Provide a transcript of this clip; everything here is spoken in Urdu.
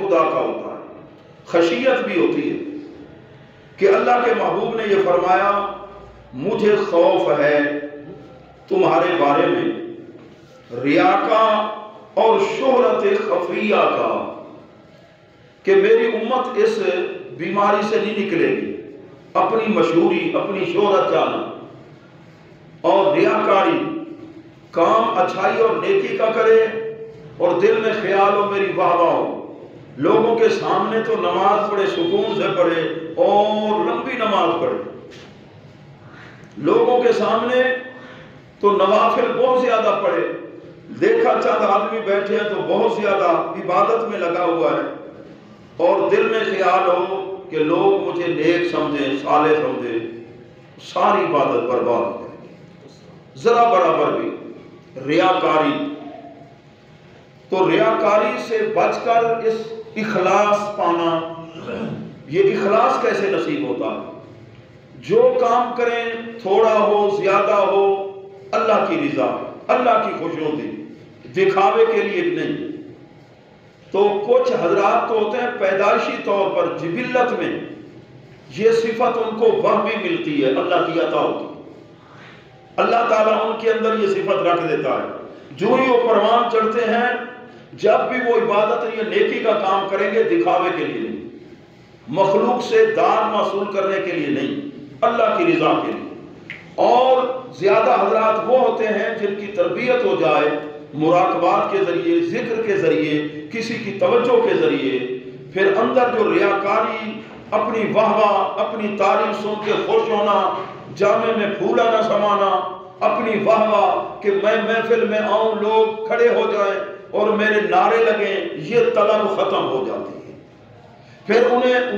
خدا کا ہوتا ہے، خشیت بھی ہوتی ہے کہ اللہ کے محبوب نے یہ فرمایا مجھے خوف ہے تمہارے بارے میں ریا کا اور شہرت خفیہ کا، کہ میری امت اس بیماری سے نہیں نکلے گی، اپنی مشہوری، اپنی شہرت جانا اور ریاکاری، کام اچھائی اور نیکی کا کرے اور دل میں خیال ہو میری واہ واہ ہو، لوگوں کے سامنے تو نماز پڑھے، سکون سے پڑھے اور لمبی نماز پڑھے، لوگوں کے سامنے تو نوافل بہت زیادہ پڑھے، دیکھا چند آدمی بیٹھے ہیں تو بہت زیادہ عبادت میں لگا ہوا ہے، اور دل میں خیال ہو کہ لوگ مجھے نیک سمجھیں، صالح سمجھیں، ساری عبادت برباد ہو جائے گی۔ ذرا برابر بھی ریاکاری، تو ریاکاری سے بچ کر اس اخلاص پانا، یہ اخلاص کیسے نصیب ہوتا ہے؟ جو کام کریں تھوڑا ہو زیادہ ہو اللہ کی رضا، اللہ کی خوشنودی، دکھاوے کے لیے نہیں۔ تو کچھ حضرات تو ہوتے ہیں پیدائشی طور پر جبلت میں یہ صفت ان کو وہ بھی ملتی ہے، اللہ کی عطا ہوتی ہے، اللہ تعالیٰ ان کے اندر یہ صفت رکھ دیتا ہے، جو ہی وہ پروان چڑھتے ہیں جب بھی وہ عبادت یا نیکی کا کام کریں گے دکھاوے کے لیے نہیں، مخلوق سے دان وصول کرنے کے لیے نہیں، اللہ کی رضا کے لیے۔ اور زیادہ حضرات وہ ہوتے ہیں جن کی تربیت ہو جائے مراقبات کے ذریعے، ذکر کے ذریعے، کسی کی توجہ کے ذریعے، پھر اندر جو ریاکاری، اپنی واہ واہ، اپنی تعریف سن کے خوش ہونا، جامع میں پھولا نہ سمانا، اپنی واہ واہ کہ میں محفل میں آؤں لوگ کھڑے ہو جائیں اور میرے نعرے لگیں، یہ طلب ختم ہو جاتی ہے۔ پھر انہیں